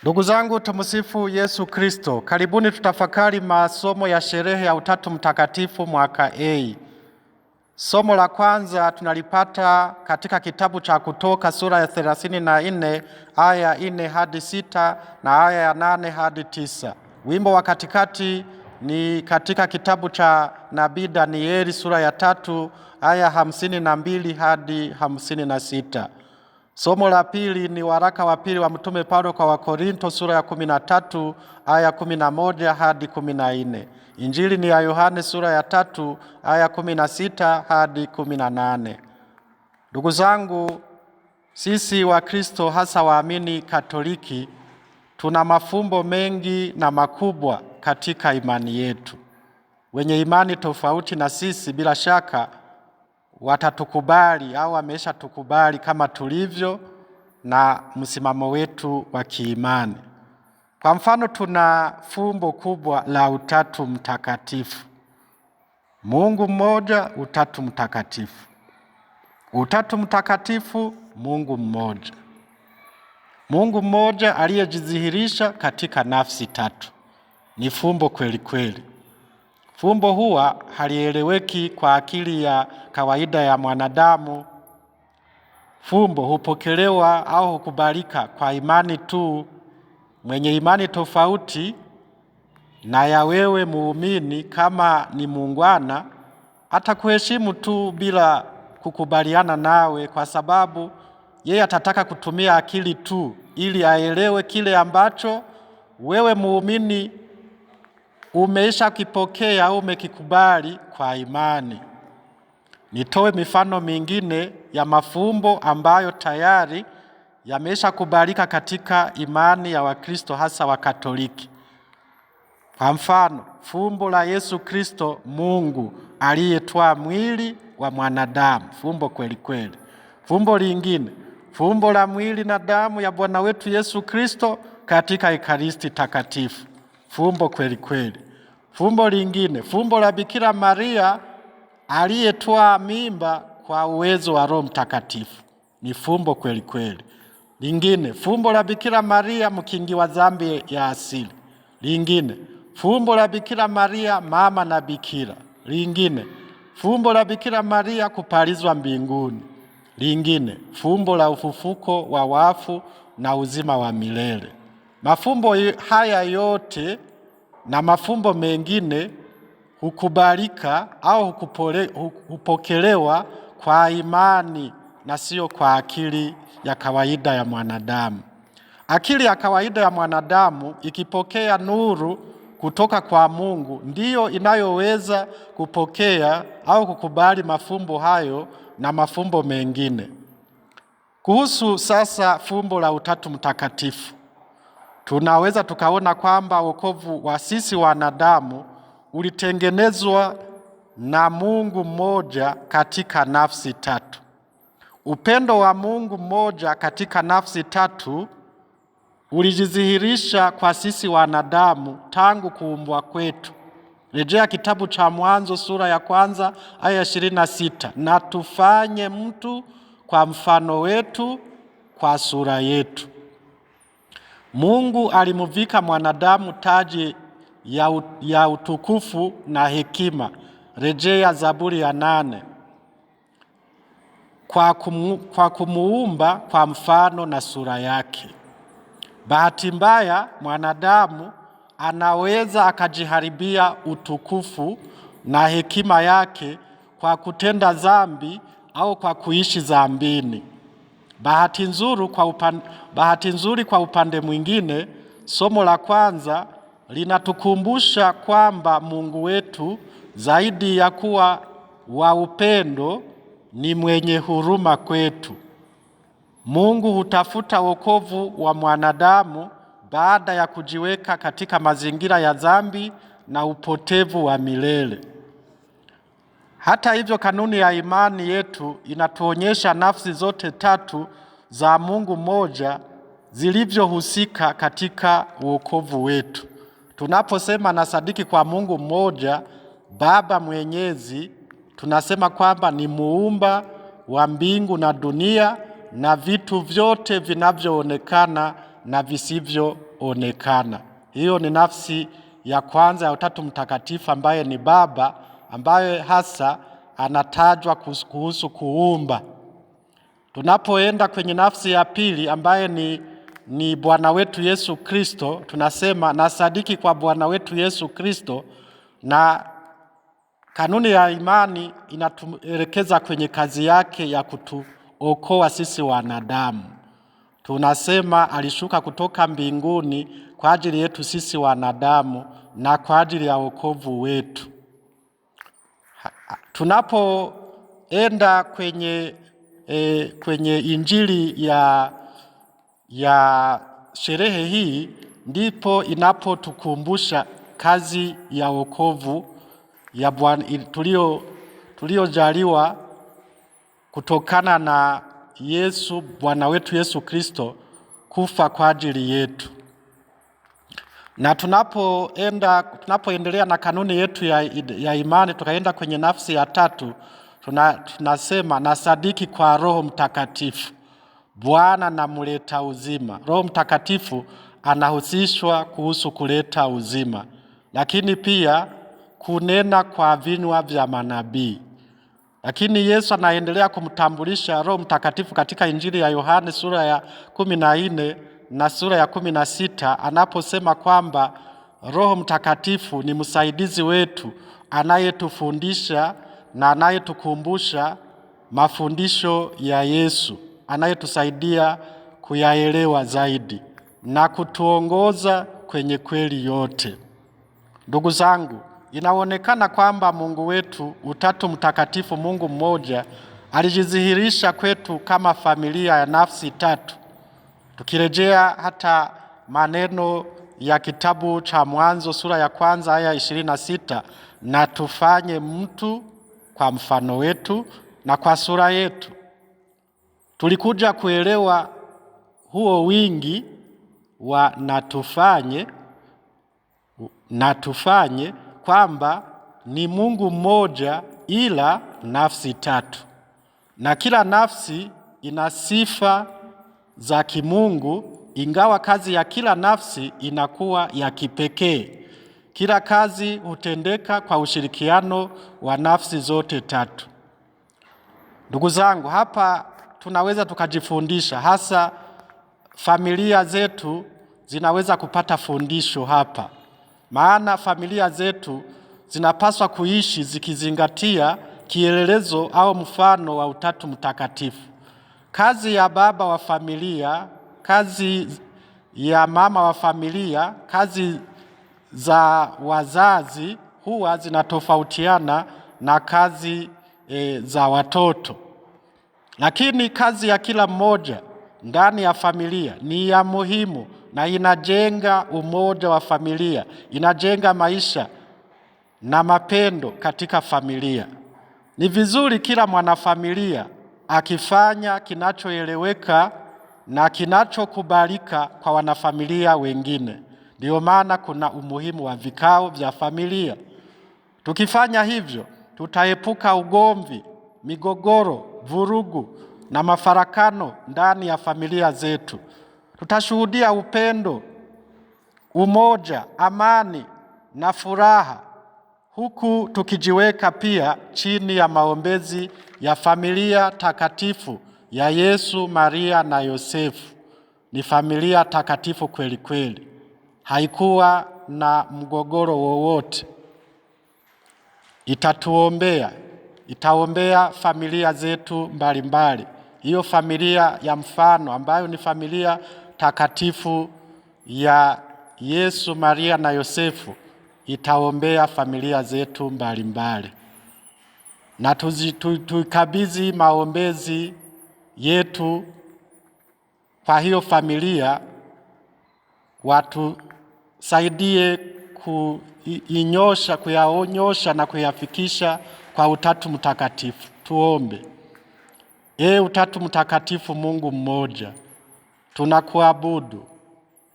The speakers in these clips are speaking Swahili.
Ndugu zangu, tumsifu Yesu Kristo. Karibuni tutafakari masomo ya sherehe ya Utatu Mtakatifu mwaka A. Somo la kwanza tunalipata katika kitabu cha Kutoka sura ya 34 aya 4 hadi 6 na aya ya 8 hadi 9. Wimbo wa katikati ni katika kitabu cha Nabii Danieli sura ya 3 aya 52 hadi 56. Somo la pili ni waraka wa pili wa Mtume Paulo kwa Wakorinto sura ya 13 aya 11 hadi 14. Injili ni ya Yohane sura ya 3 aya 16 hadi 18. Ndugu zangu, sisi wa Kristo hasa waamini Katoliki tuna mafumbo mengi na makubwa katika imani yetu. Wenye imani tofauti na sisi bila shaka watatukubali au wameshatukubali kama tulivyo na msimamo wetu wa kiimani. Kwa mfano, tuna fumbo kubwa la Utatu Mtakatifu. Mungu mmoja, Utatu Mtakatifu. Utatu Mtakatifu, Mungu mmoja. Mungu mmoja aliyejidhihirisha katika nafsi tatu. Ni fumbo kweli kweli. Fumbo huwa halieleweki kwa akili ya kawaida ya mwanadamu. Fumbo hupokelewa au hukubalika kwa imani tu. Mwenye imani tofauti na ya wewe muumini, kama ni muungwana, atakuheshimu tu bila kukubaliana nawe, kwa sababu yeye atataka kutumia akili tu ili aelewe kile ambacho wewe muumini umeisha kipokea au umekikubali kwa imani. Nitoe mifano mingine ya mafumbo ambayo tayari yamesha kubalika katika imani ya Wakristo hasa wa Katoliki. Kwa mfano, fumbo la Yesu Kristo, Mungu aliyetwaa mwili wa mwanadamu, fumbo kweli kweli. Fumbo lingine, fumbo la mwili na damu ya Bwana wetu Yesu Kristo katika Ekaristi Takatifu, fumbo kweli kweli. Fumbo lingine, fumbo la Bikira Maria aliyetwaa mimba kwa uwezo wa Roho Mtakatifu, ni fumbo kweli kweli. Lingine, fumbo la Bikira Maria mkingi wa dhambi ya asili. Lingine, fumbo la Bikira Maria mama na bikira. Lingine, fumbo la Bikira Maria kupalizwa mbinguni. Lingine, fumbo la ufufuko wa wafu na uzima wa milele. Mafumbo haya yote na mafumbo mengine hukubalika au hupokelewa kwa imani na sio kwa akili ya kawaida ya mwanadamu. Akili ya kawaida ya mwanadamu ikipokea nuru kutoka kwa Mungu ndiyo inayoweza kupokea au kukubali mafumbo hayo na mafumbo mengine. Kuhusu sasa fumbo la Utatu Mtakatifu, tunaweza tukaona kwamba wokovu wa sisi wanadamu ulitengenezwa na Mungu mmoja katika nafsi tatu. Upendo wa Mungu mmoja katika nafsi tatu ulijidhihirisha kwa sisi wanadamu tangu kuumbwa kwetu. Rejea kitabu cha Mwanzo sura ya 1 aya 26. Na tufanye mtu kwa mfano wetu, kwa sura yetu. Mungu alimuvika mwanadamu taji ya utukufu na hekima. Rejea Zaburi ya 8. Kwa kumuumba kwa mfano na sura yake. Bahati mbaya, mwanadamu anaweza akajiharibia utukufu na hekima yake kwa kutenda dhambi au kwa kuishi dhambini. Bahati nzuri kwa upande mwingine, somo la kwanza linatukumbusha kwamba Mungu wetu zaidi ya kuwa wa upendo ni mwenye huruma kwetu. Mungu hutafuta wokovu wa mwanadamu baada ya kujiweka katika mazingira ya dhambi na upotevu wa milele. Hata hivyo, kanuni ya imani yetu inatuonyesha nafsi zote tatu za Mungu mmoja zilivyohusika katika wokovu wetu. Tunaposema nasadiki kwa Mungu mmoja, Baba Mwenyezi, tunasema kwamba ni muumba wa mbingu na dunia na vitu vyote vinavyoonekana na visivyoonekana. Hiyo ni nafsi ya kwanza ya Utatu Mtakatifu, ambaye ni Baba, ambaye hasa anatajwa kuhusu kuumba. Tunapoenda kwenye nafsi ya pili, ambaye ni Bwana wetu Yesu Kristo, tunasema nasadiki kwa Bwana wetu Yesu Kristo, na kanuni ya imani inatuelekeza kwenye kazi yake ya kutuokoa sisi wanadamu. Tunasema alishuka kutoka mbinguni kwa ajili yetu sisi wanadamu na kwa ajili ya wokovu wetu. Tunapoenda kwenye Injili ya sherehe hii, ndipo inapotukumbusha kazi ya wokovu ya Bwana tuliojaliwa kutokana na Yesu, Bwana wetu Yesu Kristo kufa kwa ajili yetu. Na tunapoendelea na kanuni yetu ya imani, tukaenda kwenye nafsi ya tatu, tunasema nasadiki kwa Roho Mtakatifu, Bwana na mleta uzima. Roho Mtakatifu anahusishwa kuhusu kuleta uzima, lakini pia kunena kwa vinywa vya manabii. Lakini Yesu anaendelea kumtambulisha Roho Mtakatifu katika Injili ya Yohane sura ya 14 na sura ya 16, anaposema kwamba Roho Mtakatifu ni msaidizi wetu, anayetufundisha na anayetukumbusha mafundisho ya Yesu, anayetusaidia kuyaelewa zaidi na kutuongoza kwenye kweli yote. Ndugu zangu, inaonekana kwamba Mungu wetu Utatu Mtakatifu, Mungu mmoja, alijidhihirisha kwetu kama familia ya nafsi tatu. Tukirejea hata maneno ya kitabu cha Mwanzo sura ya 1 aya 26, na tufanye mtu kwa mfano wetu na kwa sura yetu. Tulikuja kuelewa huo wingi wa na tufanye kwamba ni Mungu mmoja ila nafsi tatu, na kila nafsi ina sifa za kimungu, ingawa kazi ya kila nafsi inakuwa ya kipekee. Kila kazi hutendeka kwa ushirikiano wa nafsi zote tatu. Ndugu zangu, hapa tunaweza tukajifundisha, hasa familia zetu zinaweza kupata fundisho hapa. Maana familia zetu zinapaswa kuishi zikizingatia kielelezo au mfano wa Utatu Mtakatifu. Kazi ya baba wa familia, kazi ya mama wa familia, kazi za wazazi huwa zinatofautiana na kazi za watoto. Lakini kazi ya kila mmoja ndani ya familia ni ya muhimu na inajenga umoja wa familia, inajenga maisha na mapendo katika familia. Ni vizuri kila mwanafamilia akifanya kinachoeleweka na kinachokubalika kwa wanafamilia wengine. Ndio maana kuna umuhimu wa vikao vya familia. Tukifanya hivyo, tutaepuka ugomvi, migogoro, vurugu na mafarakano ndani ya familia zetu. Tutashuhudia upendo, umoja, amani na furaha, huku tukijiweka pia chini ya maombezi ya familia takatifu ya Yesu, Maria na Yosefu. Ni familia takatifu kweli kweli, haikuwa na mgogoro wowote. Itaombea familia zetu mbalimbali. Hiyo familia ya mfano ambayo ni familia takatifu ya Yesu, Maria na Yosefu itaombea familia zetu mbalimbali. Na tukabidhi maombezi yetu kwa hiyo familia, watusaidie kuyaonyosha na kuyafikisha kwa Utatu Mtakatifu. Tuombe. Utatu Mtakatifu, Mungu mmoja, tunakuabudu.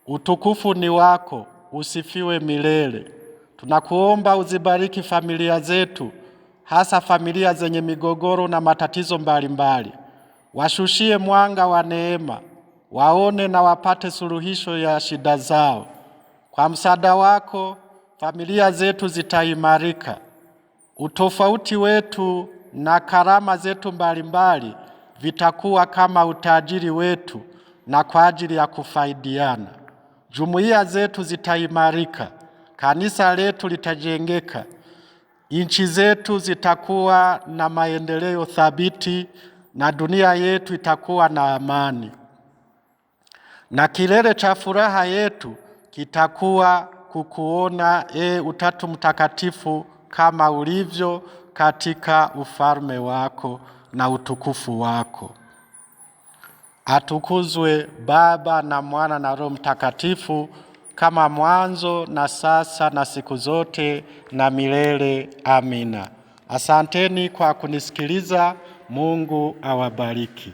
Utukufu ni wako, usifiwe milele. Tunakuomba uzibariki familia zetu, hasa familia zenye migogoro na matatizo mbalimbali. Washushie mwanga wa neema, waone na wapate suluhisho ya shida zao. Kwa msaada wako, familia zetu zitaimarika. Utofauti wetu na karama zetu mbalimbali vitakuwa kama utajiri wetu na kwa ajili ya kufaidiana. Jumuiya zetu zitaimarika, kanisa letu litajengeka, nchi zetu zitakuwa na maendeleo thabiti na dunia yetu itakuwa na amani. Na kilele cha furaha yetu kitakuwa kukuona Utatu Mtakatifu kama ulivyo katika ufalme wako na utukufu wako. Atukuzwe Baba na Mwana na Roho Mtakatifu, kama mwanzo na sasa na siku zote na milele. Amina. Asanteni kwa kunisikiliza. Mungu awabariki.